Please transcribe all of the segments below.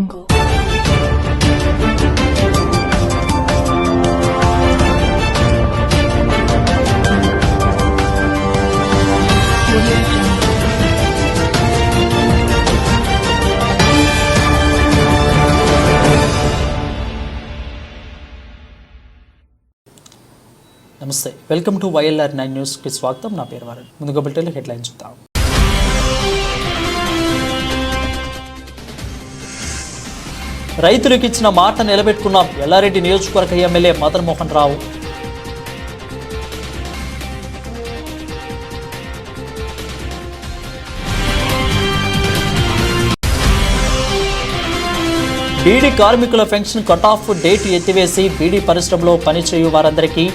నమస్తే, welcome to YLR 9 news కి స్వాగతం. నా పేరు వరుణ్. ముందుగా బులెటిన్ హెడ్లైన్స్ చూద్దాం. రైతులకు ఇచ్చిన మాట నిలబెట్టుకున్న ఎల్లారెడ్డి నియోజకవర్గ ఎమ్మెల్యే మదన్ మోహన్ రావు. బీడీ కార్మికుల పెన్షన్ కట్ ఆఫ్ డేట్ ఎత్తివేసి బీడీ పరిశ్రమలో పనిచేయు వారందరికీ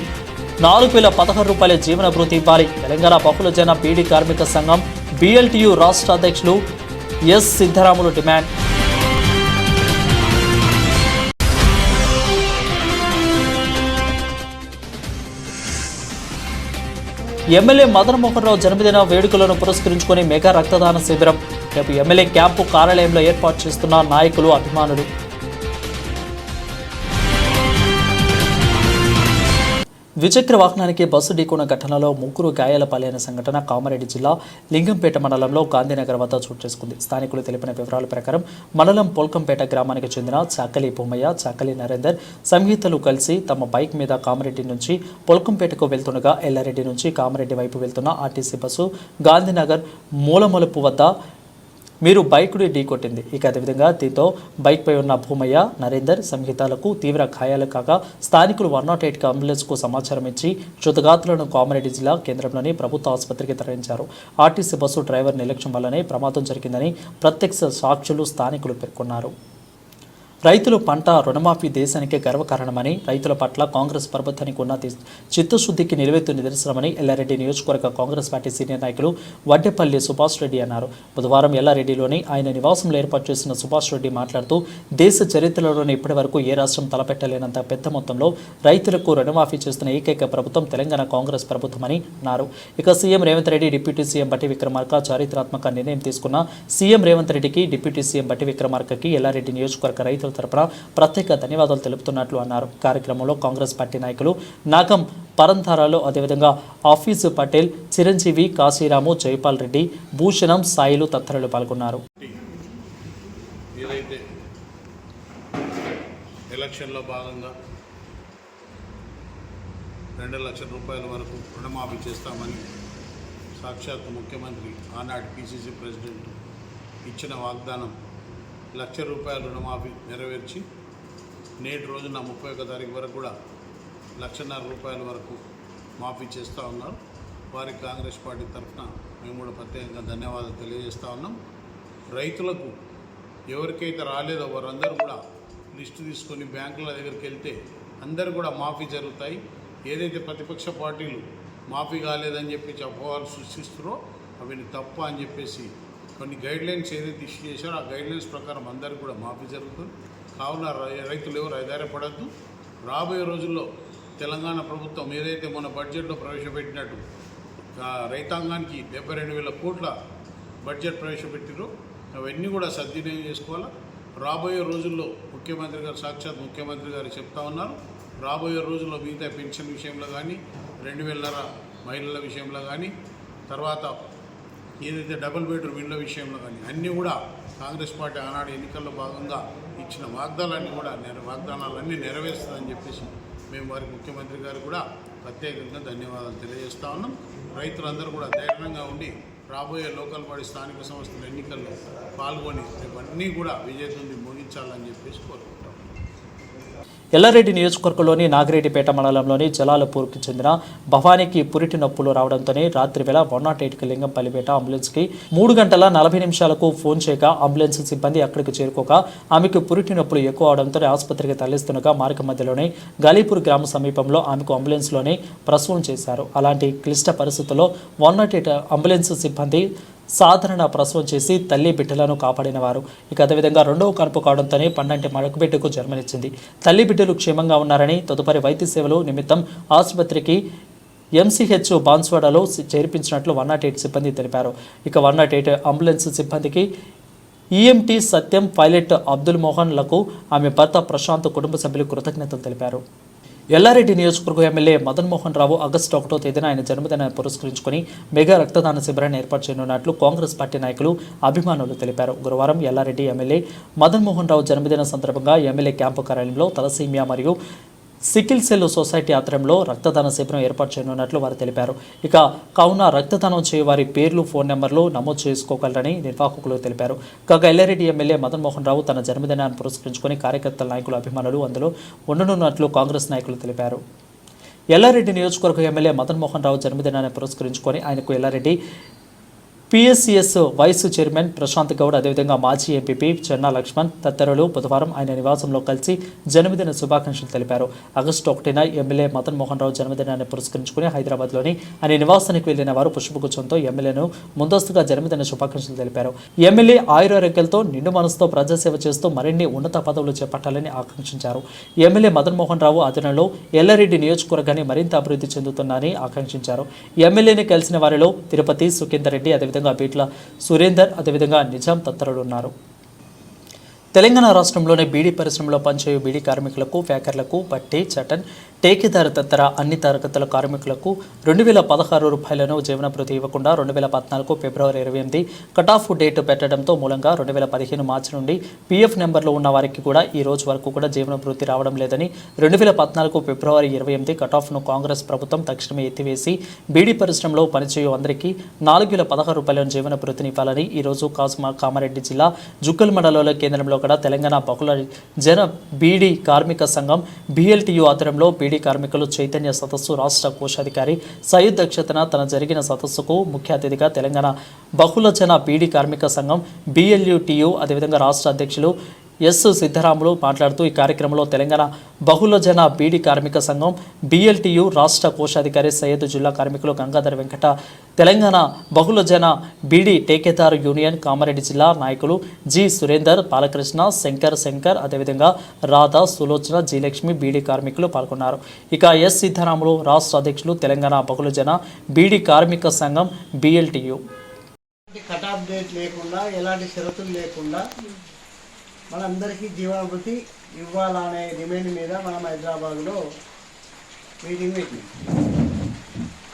4,016 రూపాయల జీవన భృతి ఇవ్వాలి. తెలంగాణ బహుళజన బీడీ కార్మిక సంఘం BLTU రాష్ట్ర అధ్యక్షులు S Siddaramulu demand. MLA Madan Mohan Rao జన్మదిన వేడుకలను పురస్కరించుకొని మెగా రక్తదాన శిబిరం. రేపు ఎమ్మెల్యే క్యాంపు కార్యాలయంలో ఏర్పాటు చేస్తున్న నాయకులు, అభిమానులు. ద్విచక్ర వాహనానికి బస్సు ఢీకొన్న ఘటనలో 3 గాయాల పాలైన సంఘటన కామారెడ్డి జిల్లా లింగంపేట మండలంలో గాంధీనగర్ వద్ద చోటు చేసుకుంది. స్థానికులు తెలిపిన వివరాల ప్రకారం మండలం పొల్కంపేట గ్రామానికి చెందిన చాకలి బొమ్మయ్య, చాకలి నరేందర్ సంగీతలు కలిసి తమ బైక్ మీద కామారెడ్డి నుంచి పొల్కంపేటకు వెళ్తుండగా ఎల్లారెడ్డి నుంచి కామారెడ్డి వైపు వెళ్తున్న ఆర్టీసీ బస్సు గాంధీనగర్ మూలమలుపు వద్ద మీరు బైకుని ఢీకొట్టింది. ఇక అదేవిధంగా దీంతో బైక్పై ఉన్న భూమయ్య, నరేందర్ సంహితాలకు తీవ్ర గాయాలు కాగా స్థానికులు 108 అంబులెన్స్కు సమాచారం ఇచ్చి క్షుతగాతులను కామారెడ్డి జిల్లా కేంద్రంలోని ప్రభుత్వ ఆసుపత్రికి తరలించారు. ఆర్టీసీ బస్సు డ్రైవర్ నిర్లక్ష్యం వల్లనే ప్రమాదం జరిగిందని ప్రత్యక్ష సాక్షులు, స్థానికులు పేర్కొన్నారు. రైతుల పంట రుణమాఫీ దేశానికే గర్వకారణమని, రైతుల పట్ల కాంగ్రెస్ ప్రభుత్వానికి ఉన్న చిత్తశుద్ధికి నిలువెత్తు నిదర్శనమని ఎల్లారెడ్డి నియోజకవర్గ కాంగ్రెస్ పార్టీ సీనియర్ నాయకులు వడ్డేపల్లి సుభాష్ రెడ్డి అన్నారు. బుధవారం ఎల్లారెడ్డిలోని ఆయన నివాసంలో ఏర్పాటు చేసిన సుభాష్ రెడ్డి మాట్లాడుతూ దేశ చరిత్రలోని ఇప్పటి వరకు ఏ రాష్ట్రం తలపెట్టలేనంత పెద్ద మొత్తంలో రైతులకు రుణమాఫీ చేస్తున్న ఏకైక ప్రభుత్వం తెలంగాణ కాంగ్రెస్ ప్రభుత్వమని అన్నారు. ఇక CM Revanth Reddy, deputy CM బట్టి విక్రమార్క చారిత్రాత్మక నిర్ణయం తీసుకున్న సీఎం రేవంత్ రెడ్డికి, డిప్యూటీ సీఎం బట్టి విక్రమార్కకి ఎల్లారెడ్డి నియోజకవర్గ రైతుల తరపున ప్రత్యేక ధన్యవాదాలు తెలుపుతున్నట్లు అన్నారు. కార్యక్రమంలో కాంగ్రెస్ పార్టీ నాయకులు నాగం పరంధారాలు, అదేవిధంగా ఆఫీసు పటేల్, చిరంజీవి, కాశీరాము, జైపాల్ రెడ్డి, భూషణం, సాయిలు తదితరులు పాల్గొన్నారు. ఎలక్షన్లో భాగంగా 2 లక్షల రూపాయల వరకు రుణమాఫీ చేస్తామని సాక్షాత్ ముఖ్యమంత్రి, ఆనాటి PCC ప్రెసిడెంట్ ఇచ్చిన వాగ్దానం 1 లక్ష రూపాయల రుణమాఫీ నెరవేర్చి నేటి రోజున 31వ తారీఖు వరకు కూడా 1.5 లక్షల రూపాయల వరకు మాఫీ చేస్తూ ఉన్నారు. వారికి కాంగ్రెస్ పార్టీ తరఫున మేము కూడా ప్రత్యేకంగా ధన్యవాదాలు తెలియజేస్తూ ఉన్నాం. రైతులకు ఎవరికైతే రాలేదో వారందరూ కూడా లిస్టు తీసుకొని బ్యాంకుల దగ్గరికి వెళ్తే అందరూ కూడా మాఫీ జరుగుతాయి. ఏదైతే ప్రతిపక్ష పార్టీలు మాఫీ కాలేదని చెప్పి అపోహలు సృష్టిస్తారో అవి తప్ప అని చెప్పేసి కొన్ని గైడ్లైన్స్ ఏదైతే ఇష్యూ చేశారో ఆ గైడ్లైన్స్ ప్రకారం అందరికీ కూడా మాఫీ జరుగుతుంది. కావున రైతులు ఎవరు ఆధారపడద్దు. రాబోయే రోజుల్లో తెలంగాణ ప్రభుత్వం ఏదైతే మన బడ్జెట్లో ప్రవేశపెట్టినట్టు రైతాంగానికి 72,000 కోట్ల బడ్జెట్ ప్రవేశపెట్టిరో అవన్నీ కూడా సద్వినియోగం చేసుకోవాలి. రాబోయే రోజుల్లో ముఖ్యమంత్రి గారు, సాక్షాత్ ముఖ్యమంత్రి గారు చెప్తా ఉన్నారు, రాబోయే రోజుల్లో మిగతా పెన్షన్ విషయంలో కానీ, 2,000 మహిళల విషయంలో కానీ, తర్వాత ఏదైతే డబుల్ బెడ్రూమ్ ఇళ్ళ విషయంలో కానీ అన్నీ కూడా కాంగ్రెస్ పార్టీ ఆనాడు ఎన్నికల్లో భాగంగా ఇచ్చిన వాగ్దానాలన్నీ నెరవేరుస్తుందని చెప్పేసి మేము వారికి, ముఖ్యమంత్రి గారు కూడా ప్రత్యేకంగా ధన్యవాదాలు తెలియజేస్తూ ఉన్నాం. రైతులందరూ కూడా ధైర్యంగా ఉండి రాబోయే లోకల్ బాడీ స్థానిక సంస్థల ఎన్నికల్లో పాల్గొని ఇవన్నీ కూడా విజయదుంది ముగించాలని చెప్పేసి కోరుకుంటాం. ఎల్లారెడ్డి నియోజకవర్గంలోని నాగిరెడ్డిపేట మండలంలోని జలాలపూర్కి చెందిన భవానీకి పురిటి నొప్పులు రావడంతోనే రాత్రి వేళ 108కి లింగంపల్లిపేట అంబులెన్స్కి 3 గంటల 40 నిమిషాలకు ఫోన్ చేయగా అంబులెన్స్ సిబ్బంది అక్కడికి చేరుకోక ఆమెకు పురిటి నొప్పులు ఎక్కువ అవడంతో ఆసుపత్రికి తరలిస్తుండగా మార్గ మధ్యలోనే గాలీపూర్ గ్రామ సమీపంలో ఆమెకు అంబులెన్స్లోనే ప్రసవం చేశారు. అలాంటి క్లిష్ట పరిస్థితుల్లో 108 అంబులెన్స్ సిబ్బంది సాధారణ ప్రసవం చేసి తల్లి బిడ్డలను కాపాడిన వారు. ఇక అదేవిధంగా రెండవ కనుపు కావడంతోనే పండంటి మడకబిడ్డకు జన్మనిచ్చింది. తల్లి బిడ్డలు క్షేమంగా ఉన్నారని తదుపరి వైద్య సేవలు నిమిత్తం ఆసుపత్రికి MCH బాన్స్వాడలో చేర్పించినట్లు 108 సిబ్బంది తెలిపారు. ఇక 108 అంబులెన్స్ సిబ్బందికి ఈఎంటీ సత్యం, పైలట్ అబ్దుల్ మోహన్లకు ఆమె భర్త ప్రశాంత్ కుటుంబ సభ్యులు కృతజ్ఞతలు తెలిపారు. ఎల్లారెడ్డి నియోజకవర్గ ఎమ్మెల్యే మదన్ మోహన్ రావు ఆగస్టు 1వ తేదీన ఆయన జన్మదినాన్ని పురస్కరించుకుని మెగా రక్తదాన శిబిరాన్ని ఏర్పాటు చేయనున్నట్లు కాంగ్రెస్ పార్టీ నాయకులు, అభిమానులు తెలిపారు. గురువారం ఎల్లారెడ్డి ఎమ్మెల్యే మదన్ మోహన్ రావు జన్మదిన సందర్భంగా ఎమ్మెల్యే క్యాంపు కార్యాలయంలో తలసీమియా మరియు సికిల్ సెల్ సొసైటీ ఆధ్వర్యంలో రక్తదాన శిబిరం ఏర్పాటు చేయనున్నట్లు వారు తెలిపారు. కావున రక్తదానం చేయ వారి పేర్లు, ఫోన్ నెంబర్లు నమోదు చేసుకోగలరని నిర్వాహకులు తెలిపారు. కాగా ఎల్లారెడ్డి ఎమ్మెల్యే మదన్ మోహన్ రావు తన జన్మదినాన్ని పురస్కరించుకుని కార్యకర్తల, నాయకులు, అభిమానులు అందులో ఉండనున్నట్లు కాంగ్రెస్ నాయకులు తెలిపారు. ఎల్లారెడ్డి నియోజకవర్గ ఎమ్మెల్యే మదన్ మోహన్ రావు జన్మదినాన్ని పురస్కరించుకొని ఆయనకు Yellareddy PSCS vice chairman Prashanth Goud, అదేవిధంగా మాజీ ఎంపీపీ చెన్నా లక్ష్మణ్ తదితరులు బుధవారం ఆయన నివాసంలో కలిసి జన్మదిన శుభాకాంక్షలు తెలిపారు. ఆగస్టు 1న ఎమ్మెల్యే మదన్ మోహన్ రావు జన్మదినాన్ని పురస్కరించుకుని హైదరాబాద్లోని ఆయన నివాసానికి వెళ్లిన వారు పుష్పగుచ్చంతో ఎమ్మెల్యేను ముందస్తుగా జన్మదిన శుభాకాంక్షలు తెలిపారు. ఎమ్మెల్యే ఆయురారోగ్యాలతో నిండు మనసుతో ప్రజాసేవ చేస్తూ మరిన్ని ఉన్నత పదవులు చేపట్టాలని ఆకాంక్షించారు. ఎమ్మెల్యే మదన్ మోహన్ రావు ఆధ్వర్యంలో ఎల్లారెడ్డి నియోజకవర్గాన్ని మరింత అభివృద్ధి చెందుతుందని ఆకాంక్షించారు. ఎమ్మెల్యేని కలిసిన వారిలో తిరుపతి, సుఖేందర్ రెడ్డి, అదేవిధంగా బీట్ల సురేందర్, అదేవిధంగా నిజాం తదితరులు ఉన్నారు. తెలంగాణ రాష్ట్రంలోని బీడీ పరిశ్రమలో పనిచేయు బీడీ కార్మికులకు, ప్యాకర్లకు, బట్టి, చటన్, టేకేదారు తదితర అన్ని తరగతుల కార్మికులకు 2016 రూపాయలను జీవనభృతి ఇవ్వకుండా 2014 ఫిబ్రవరి 28 కటాఫ్ డేట్ పెట్టడంతో మూలంగా 2015 మార్చి నుండి పీఎఫ్ నెంబర్లో ఉన్న వారికి కూడా ఈ రోజు వరకు కూడా జీవనభృతి రావడం లేదని 2014 ఫిబ్రవరి 28 కటాఫ్ను కాంగ్రెస్ ప్రభుత్వం తక్షణమే ఎత్తివేసి బీడీ పరిశ్రమలో పనిచేయు అందరికీ 4016 రూపాయలను జీవనభృతిని ఇవ్వాలని ఈరోజు కామారెడ్డి జిల్లా జుక్కల్ మండలంలో కేంద్రంలో కూడా తెలంగాణ బహుళ జన బీడీ కార్మిక సంఘం BLTU ఆధ్వర్యంలో బీడీ కార్మికులు చైతన్య సదస్సు రాష్ట్ర కోశాధికారి సయ్యద్ అధ్యక్షతన తన జరిగిన సదస్సుకు ముఖ్య అతిథిగా తెలంగాణ బహుళజన బీడీ కార్మిక సంఘం BLTU అదేవిధంగా రాష్ట్ర అధ్యక్షులు ఎస్ సిద్ధరాములు మాట్లాడుతూ ఈ కార్యక్రమంలో తెలంగాణ బహుళజన బీడీ కార్మిక సంఘం BLTU రాష్ట్ర కోశాధికారి సయ్యద్, జిల్లా కార్మికులు గంగాధర్ వెంకట, తెలంగాణ బహుళజన బీడీ టేకేదారు యూనియన్ కామారెడ్డి జిల్లా నాయకులు జి సురేందర్, బాలకృష్ణ, శంకర్, అదేవిధంగా రాధా, సులోచన, జి లక్ష్మి బీడీ కార్మికులు పాల్గొన్నారు. ఇక ఎస్ సిద్ధరాములు రాష్ట్ర అధ్యక్షులు తెలంగాణ బహుళజన బీడీ కార్మిక సంఘం BLTU. కటాఫ్ డేట్ లేకుండా ఎలాంటి షరతులు లేకుండా మనందరికీ జీవనభృతి ఇవ్వాలనే డిమాండ్ మీద మనం హైదరాబాద్లో మీటింగ్ పెట్టింది.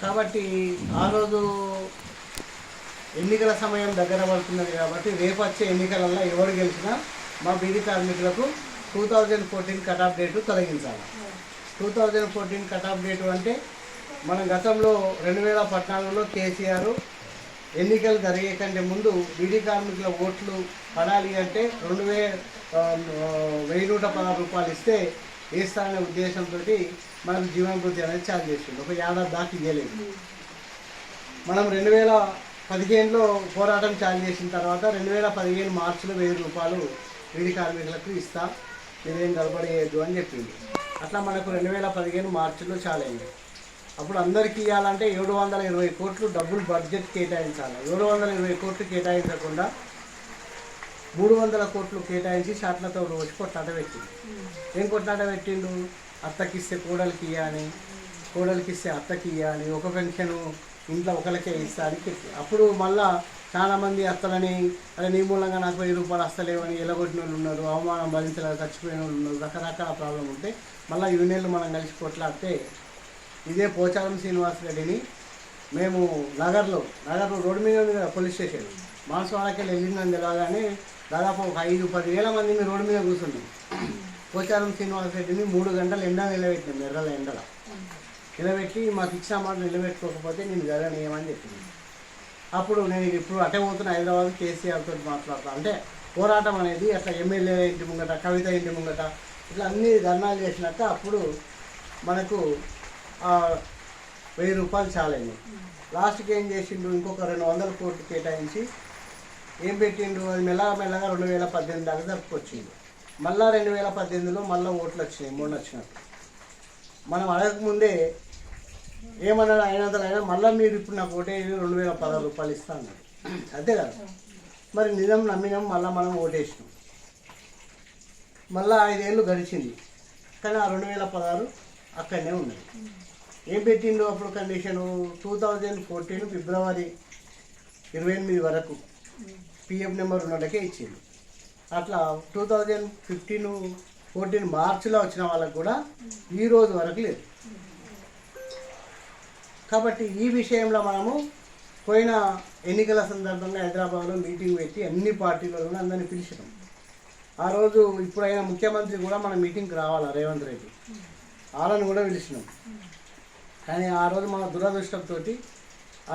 కాబట్టి ఆ రోజు ఎన్నికల సమయం దగ్గర పడుతున్నది కాబట్టి రేపు వచ్చే ఎన్నికలలో ఎవరు గెలిచినా మా బీడీ కార్మికులకు 2014 కటాఫ్ డేటు తొలగించాలి. 2014 కటాఫ్ డేటు అంటే మన గతంలో 2014లో కేసీఆర్ ఎన్నికలు జరిగే కంటే ముందు బీడీ కార్మికుల ఓట్లు పడాలి అంటే 1116 రూపాయలు ఇస్తే వేస్తారనే ఉద్దేశంతో మనకు జీవనభృతి అనేది చాలు చేసింది. ఒక ఏడాది దాకా ఇవ్వలేదు. మనం 2015లో పోరాటం చాలు చేసిన తర్వాత 2015 మార్చిలో 1000 రూపాయలు బీడీ కార్మికులకు ఇస్తా, మీరేం గడబడేయద్దు అని చెప్పింది. అట్లా మనకు 2015 మార్చిలో చాలైంది. అప్పుడు అందరికీ ఇవ్వాలంటే 720 కోట్లు డబ్బులు బడ్జెట్ కేటాయించాలి. 720 కోట్లు కేటాయించకుండా 300 కోట్లు కేటాయించి షాట్లతో రోజు కొట్లాట పెట్టిండు. ఏం కొట్లాట పెట్టిండు? అత్తకిస్తే కోడలికి ఇవ్వాలి, కోడలికిస్తే అత్తకి ఇవ్వాలి, ఒక పెన్షన్ ఇంట్లో ఒకరికే ఇస్తా అని చెప్పి అప్పుడు మళ్ళా చాలామంది అత్తలని అదే నీ మూలంగా నాకు 1000 రూపాయలు వస్తలేవని ఎలగొట్టిన వాళ్ళు ఉన్నారు, అవమానం భరించలేక చచ్చిపోయిన వాళ్ళు ఉన్నారు, రకరకాల ప్రాబ్లం ఉంటే మళ్ళీ యూనియన్లు మనం కలిసి కొట్లాడితే ఇదే పోచారం శ్రీనివాసరెడ్డిని మేము నగర్లో రోడ్డు మీద ఉంది కదా పోలీస్ స్టేషన్, మానసవాడకి వెళ్ళిందని తెలియగానే దాదాపు ఒక 5-10 వేల మంది మీ రోడ్డు మీద కూర్చున్నాం. పోచారం శ్రీనివాసరెడ్డిని 3 గంటలు ఎండ నిలబెట్టినాం, ఎర్రల ఎండల నిలబెట్టి మాకు ఇచ్చిన మాట నిలబెట్టుకోకపోతే నేను జరగనేయమని చెప్పింది. అప్పుడు నేను ఇప్పుడు అటే పోతున్న హైదరాబాద్ కేసీఆర్తో మాట్లాడతాను. అంటే పోరాటం అనేది అట్లా ఎమ్మెల్యే ఇంటి ముంగట, కవిత ఇంటి ముంగట ఇట్లా అన్ని ధర్నాలు చేసినాక అప్పుడు మనకు 1000 రూపాయలు చాలైంది. లాస్ట్కి ఏం చేసిండు, ఇంకొక 200 కోట్లు కేటాయించి ఏం పెట్టిండు, అది మెల్లగా 2018 దాకా జరుపుకొచ్చిండు. మళ్ళీ 2018లో మళ్ళీ ఓట్లు వచ్చినాయి, మొన్న వచ్చినట్టు. మనం అడగకముందే ఏమన్నాడు, 500 అయినా మళ్ళీ మీరు ఇప్పుడు నాకు ఓటే 2016 రూపాయలు ఇస్తా అన్నాడు. అంతే కదా, మరి నిజం నమ్మినాం, మళ్ళీ మనం ఓటేసినాం. మళ్ళీ 5 ఏళ్ళు గడిచింది, కానీ ఆ 2016 అక్కడనే ఉన్నది. ఏం పెట్టిండు అప్పుడు కండిషను, 2014 ఫిబ్రవరి 28 వరకు పిఎఫ్ నెంబర్ ఉన్నోళ్ళకే ఇచ్చిండు. అట్లా 2014 మార్చిలో వచ్చిన వాళ్ళకు కూడా ఈ రోజు వరకు లేదు. కాబట్టి ఈ విషయంలో మనము పోయిన ఎన్నికల సందర్భంగా హైదరాబాద్లో మీటింగ్ పెట్టి అన్ని పార్టీలలో అందరినీ పిలిచినాం. ఆ రోజు ఇప్పుడైనా ముఖ్యమంత్రి కూడా మన మీటింగ్కి రావాలా రేవంత్ రెడ్డి, వాళ్ళని కూడా పిలిచినాం. కానీ ఆ రోజు మన దురదృష్టంతో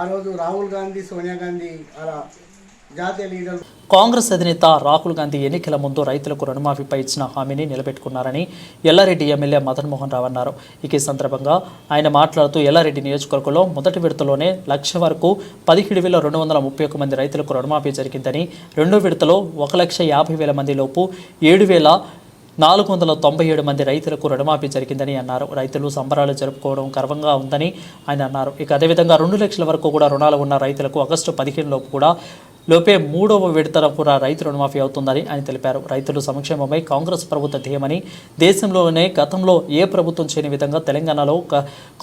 ఆ రోజు రాహుల్ గాంధీ, సోనియా గాంధీ అలా జాతీయ లీడర్లు. కాంగ్రెస్ అధినేత రాహుల్ గాంధీ ఎన్నికల ముందు రైతులకు రుణమాఫీపై ఇచ్చిన హామీని నిలబెట్టుకున్నారని ఎల్లారెడ్డి ఎమ్మెల్యే మదన్ మోహన్ రావు అన్నారు. ఈ సందర్భంగా ఆయన మాట్లాడుతూ ఎల్లారెడ్డి నియోజకవర్గంలో మొదటి విడతలోనే 1,00,000 వరకు 17,231 మంది రైతులకు రుణమాఫీ జరిగిందని, రెండో విడతలో 1,50,000 మంది లోపు 7,497 మంది రైతులకు రుణమాఫీ జరిగిందని అన్నారు. రైతులు సంబరాలు జరుపుకోవడం గర్వంగా ఉందని ఆయన అన్నారు. ఇక అదేవిధంగా 2 లక్షల వరకు కూడా రుణాలు ఉన్న రైతులకు ఆగస్టు 15 లోపు కూడా మూడవ విడతలో కూడా రైతు రుణమాఫీ అవుతుందని ఆయన తెలిపారు. రైతులు సంక్షేమమై కాంగ్రెస్ ప్రభుత్వ ధ్యేయమని, దేశంలోనే గతంలో ఏ ప్రభుత్వం చేయని విధంగా తెలంగాణలో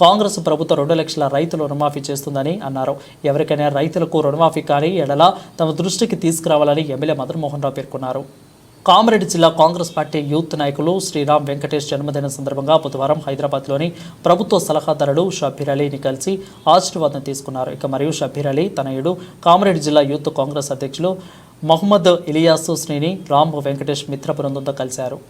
కాంగ్రెస్ ప్రభుత్వం 2 లక్షల రైతుల రుణమాఫీ చేస్తుందని అన్నారు. ఎవరికైనా రైతులకు రుణమాఫీ కానీ ఎడలా తమ దృష్టికి తీసుకురావాలని ఎమ్మెల్యే మదన్ మోహన్ రావు పేర్కొన్నారు. కామారెడ్డి జిల్లా కాంగ్రెస్ పార్టీ యూత్ నాయకులు శ్రీరామ్ వెంకటేష్ జన్మదిన సందర్భంగా బుధవారం హైదరాబాద్లోని ప్రభుత్వ సలహాదారుడు షబ్బీర్ అలీని కలిసి ఆశీర్వాదం తీసుకున్నారు. ఇక మరియు షబ్బీర్ అలీ తనయుడు కామారెడ్డి జిల్లా యూత్ కాంగ్రెస్ అధ్యక్షులు మహమ్మద్ ఇలియాసు శ్రీని రామ్ వెంకటేష్ మిత్ర బృందంతో కలిశారు.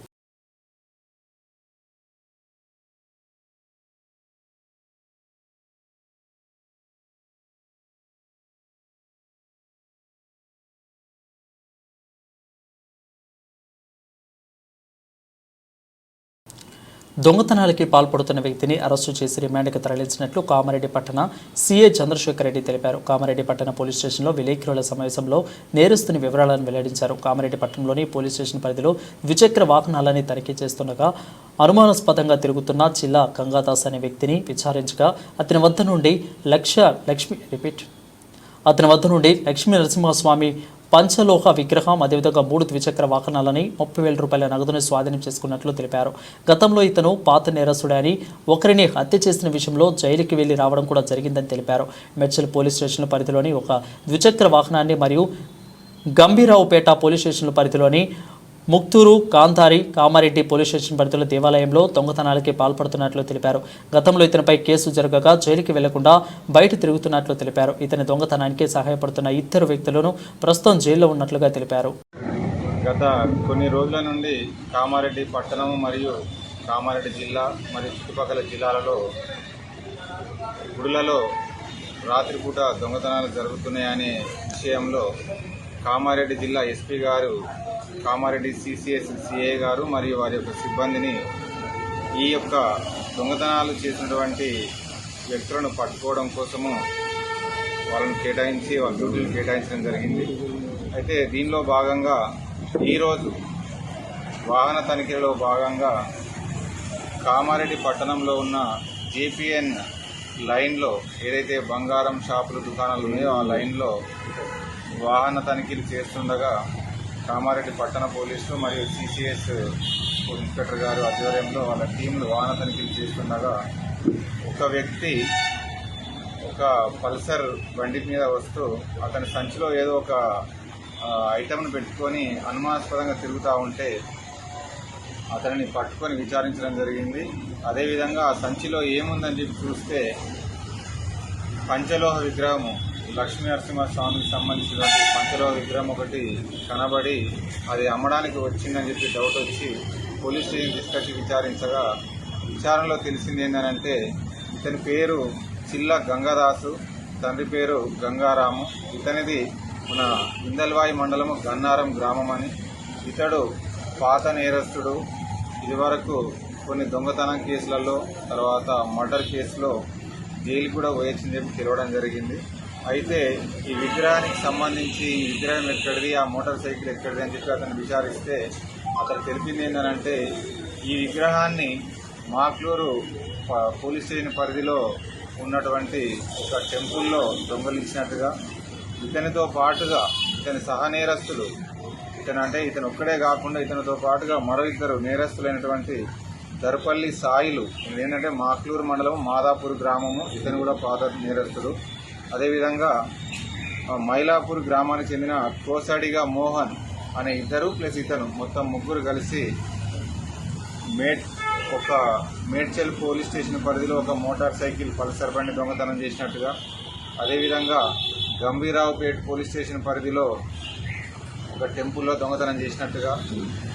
దొంగతనాలకి పాల్పడుతున్న వ్యక్తిని అరెస్టు చేసి రిమాండ్కి తరలించినట్లు కామారెడ్డి పట్టణ సీఐ చంద్రశేఖర్ రెడ్డి తెలిపారు. కామారెడ్డి పట్టణ పోలీస్ స్టేషన్లో విలేకరుల సమావేశంలో నేరస్తుని వివరాలను వెల్లడించారు. కామారెడ్డి పట్టణంలోని పోలీస్ స్టేషన్ పరిధిలో ద్విచక్ర వాహనాలని తనిఖీ చేస్తుండగా అనుమానాస్పదంగా తిరుగుతున్న చిల్లా గంగాదాస్ అనే వ్యక్తిని విచారించగా అతని వద్ద నుండి లక్ష్మీ నరసింహస్వామి పంచలోహ విగ్రహం, అదేవిధంగా 3 ద్విచక్ర వాహనాలని 30,000 రూపాయల నగదును స్వాధీనం చేసుకున్నట్లు తెలిపారు. గతంలో ఇతను పాత నేరస్తుడని, ఒకరిని హత్య చేసిన విషయంలో జైలుకి వెళ్లి రావడం కూడా జరిగిందని తెలిపారు. మెడ్చల్ పోలీస్ స్టేషన్ పరిధిలోని ఒక ద్విచక్ర వాహనాన్ని మరియు గంభీరావుపేట పోలీస్ స్టేషన్ పరిధిలోని ముక్తూరు, కాంతారి, కామారెడ్డి పోలీస్ స్టేషన్ పరిధిలో దేవాలయంలో దొంగతనాలకి పాల్పడుతున్నట్లు తెలిపారు. గతంలో ఇతనిపై కేసు జరగగా జైలుకి వెళ్లకుండా బయట తిరుగుతున్నట్లు తెలిపారు. ఇతని దొంగతనానికి సహాయపడుతున్న 2 వ్యక్తులను ప్రస్తుతం జైల్లో ఉన్నట్లుగా తెలిపారు. గత కొన్ని రోజుల నుండి కామారెడ్డి పట్టణం మరియు కామారెడ్డి జిల్లా మరియు చుట్టుపక్కల జిల్లాలలో గుడులలో రాత్రిపూట దొంగతనాలు జరుగుతున్నాయనే విషయంలో కామారెడ్డి జిల్లా ఎస్పీ గారు, కామారెడ్డి సిసిఎస్ సిఐ గారు మరియు వారి యొక్క సిబ్బందిని ఈ యొక్క దొంగతనాలు చేసినటువంటి వ్యక్తులను పట్టుకోవడం కోసము వాళ్ళని కేటాయించి వాళ్ళ డ్యూటీలు కేటాయించడం జరిగింది. అయితే దీనిలో భాగంగా ఈరోజు వాహన తనిఖీలో భాగంగా కామారెడ్డి పట్టణంలో ఉన్న జేపీఎన్ లైన్లో ఏదైతే బంగారం షాపులు దుకాణాలు ఉన్నాయో ఆ లైన్లో వాహన తనిఖీలు చేస్తుండగా కామారెడ్డి పట్టణ పోలీసులు మరియు సిసిఎస్ ఇన్స్పెక్టర్ గారు ఆధ్వర్యంలో వాళ్ళ టీంలు వాహన తనిఖీలు చేస్తుండగా ఒక వ్యక్తి ఒక పల్సర్ బండి మీద వస్తూ అతని సంచిలో ఏదో ఒక ఐటమ్ను పెట్టుకొని అనుమానాస్పదంగా తిరుగుతూ ఉంటే అతనిని పట్టుకొని విచారించడం జరిగింది. అదేవిధంగా ఆ సంచిలో ఏముందని చెప్పి చూస్తే పంచలోహ విగ్రహము, లక్ష్మీ నరసింహస్వామికి సంబంధించినటువంటి పంచలోహ విగ్రహం ఒకటి కనబడి అది అమ్మడానికి వచ్చిందని చెప్పి డౌట్ వచ్చి పోలీస్ స్టేషన్ తీసుకొచ్చి విచారించగా విచారణలో తెలిసింది ఏంటంటే ఇతని పేరు చిల్లా గంగాదాసు, తండ్రి పేరు గంగారాము. ఇతనిది మన ఇందల్వాయి మండలము గన్నారం గ్రామం అని. ఇతడు పాత నేరస్తుడు. ఇదివరకు కొన్ని దొంగతనం కేసులలో, తర్వాత మర్డర్ కేసులో జైలు కూడా పోయొచ్చని చెప్పి తెలవడం జరిగింది. అయితే ఈ విగ్రహానికి సంబంధించి ఈ విగ్రహం ఎక్కడిది, ఆ మోటార్ సైకిల్ ఎక్కడిది అని చెప్పి అతను విచారిస్తే అతను తెలిపింది ఏంటంటే ఈ విగ్రహాన్ని మాక్లూరు పోలీస్ స్టేషన్ పరిధిలో ఉన్నటువంటి ఒక టెంపుల్లో దొంగలించినట్టుగా, ఇతనితో పాటుగా ఇతని సహనేరస్తులు, ఇతను ఒక్కడే కాకుండా ఇతనితో పాటుగా మరో 2 నేరస్తులైనటువంటి దర్పల్లి సాయిలు, ఏంటంటే మాక్లూరు మండలం మాదాపూర్ గ్రామము, ఇతను కూడా పాత నేరస్తుడు. అదేవిధంగా మైలాపూర్ గ్రామానికి చెందిన కోసడిగా మోహన్, అనే ఇద్దరు ప్లస్ ఇతను మొత్తం ముగ్గురు కలిసి మేడ్చల్ పోలీస్ స్టేషన్ పరిధిలో ఒక మోటార్ సైకిల్ పల్సర్ బండి దొంగతనం చేసినట్టుగా, అదేవిధంగా గంభీరావుపేట్ పోలీస్ స్టేషన్ పరిధిలో ఒక టెంపుల్లో దొంగతనం చేసినట్టుగా,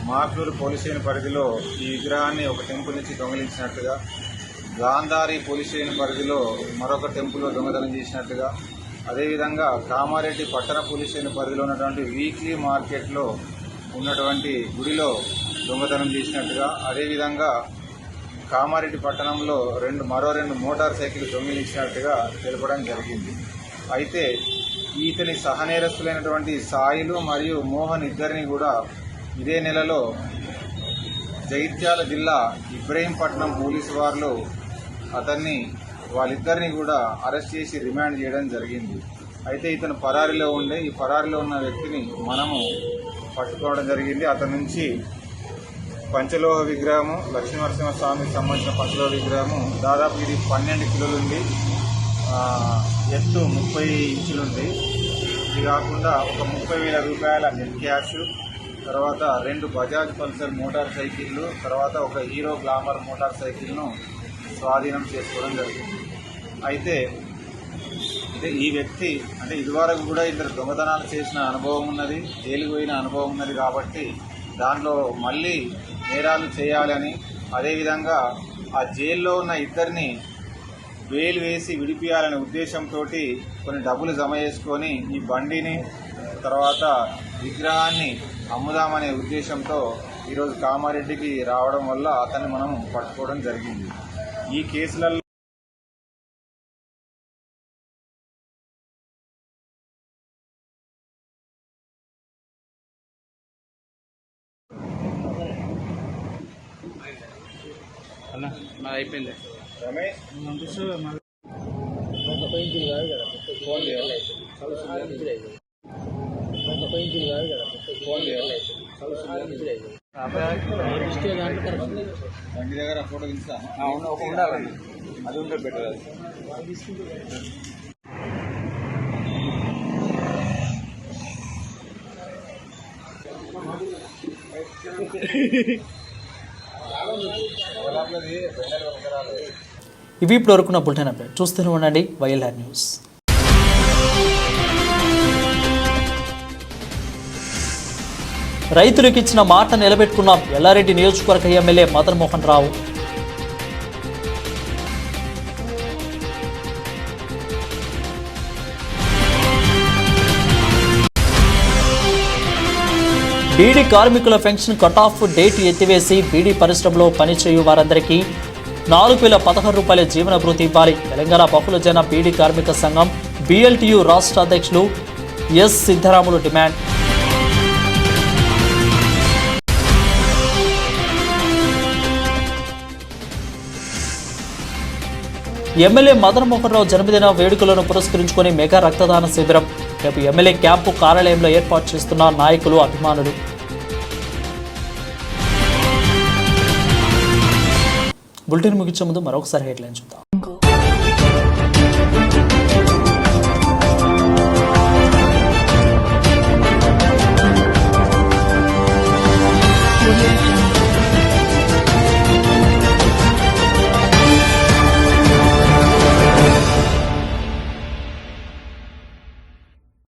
మాక్లూరు పోలీస్ స్టేషన్ పరిధిలో ఈ విగ్రహాన్ని ఒక టెంపుల్ నుంచి దొంగిలించినట్టుగా, గాంధారి పోలీస్ స్టేషన్ పరిధిలో మరొక టెంపుల్లో దొంగతనం చేసినట్టుగా, అదేవిధంగా కామారెడ్డి పట్టణ పోలీస్ స్టేషన్ పరిధిలో ఉన్నటువంటి వీక్లీ మార్కెట్లో ఉన్నటువంటి గుడిలో దొంగతనం చేసినట్టుగా, అదేవిధంగా కామారెడ్డి పట్టణంలో మరో రెండు మోటార్ సైకిల్ దొంగిలించినట్టుగా తెలపడం జరిగింది. అయితే ఇతని సహనేరస్తులైనటువంటి సాయిలు మరియు మోహన్ ఇద్దరిని కూడా ఇదే నెలలో జగిత్యాల జిల్లా ఇబ్రహీంపట్నం పోలీసు వారు వాళ్ళిద్దరిని కూడా అరెస్ట్ చేసి రిమాండ్ చేయడం జరిగింది. అయితే ఇతను పరారీలో ఉండే ఈ పరారీలో ఉన్న వ్యక్తిని మనము పట్టుకోవడం జరిగింది. అతని నుంచి పంచలోహ విగ్రహము, లక్ష్మీనరసింహస్వామికి సంబంధించిన పంచలోహ విగ్రహము దాదాపు ఇది 12 కిలోలు ఉంది, ఎత్తు 30 ఇంచులుంది. ఇది కాకుండా ఒక 30,000 రూపాయల నెట్ క్యాష్, తర్వాత 2 బజాజ్ పల్సర్ మోటార్ సైకిళ్ళు, తర్వాత ఒక హీరో గ్లామర్ మోటార్ సైకిల్ను స్వాధీనం చేసుకోవడం జరిగింది. అయితే ఈ వ్యక్తి ఇదివరకు కూడా ఇద్దరు దొంగతనాలు చేసిన అనుభవం ఉన్నది, జైలుకు పోయిన అనుభవం ఉన్నది. కాబట్టి దాంట్లో మళ్ళీ నేరాలు చేయాలని, అదేవిధంగా ఆ జైల్లో ఉన్న ఇద్దరిని బెయిల్ వేసి విడిపియాలనే ఉద్దేశంతో కొన్ని డబ్బులు జమ చేసుకొని ఈ బండిని తర్వాత విగ్రహాన్ని అమ్ముదామనే ఉద్దేశంతో ఈరోజు కామారెడ్డికి రావడం వల్ల అతన్ని మనం పట్టుకోవడం జరిగింది. ఈ కేసులలో అయిపోయింది రమేష్ బండి దగ్గర ఫోటో తీస్తా అది ఉంటే బెటర్. ఇవి ఇప్పుడు వరకున్న బులెటిన్ అప్డేట్. చూస్తూనే ఉండండి వైఎల్ఆర్ న్యూస్. రైతులకు ఇచ్చిన మాట నిలబెట్టుకున్న ఎల్లారెడ్డి నియోజకవర్గ ఎమ్మెల్యే మదన్ మోహన్ రావు. బీడీ కార్మికుల పెన్షన్ కటాఫ్ డేట్ ఎత్తివేసి బీడీ పరిశ్రమలో పనిచేయు వారందరికీ 4,016 రూపాయల జీవన భృతి ఇవ్వాలి. తెలంగాణ బహుళజన బీడీ కార్మిక సంఘం BLTU రాష్ట్ర అధ్యక్షులు S Siddaramulu demand. MLA Madan Mohan Rao జన్మదిన వేడుకలను పురస్కరించుకొని మెగా రక్తదాన శిబిరం. రేపు ఎమ్మెల్యే క్యాంపు కార్యాలయంలో ఏర్పాటు చేస్తున్న నాయకులు, అభిమానులు. బులెటిన్ ముగించే ముందు మరొకసారి హెడ్లైన్ చూద్దాం.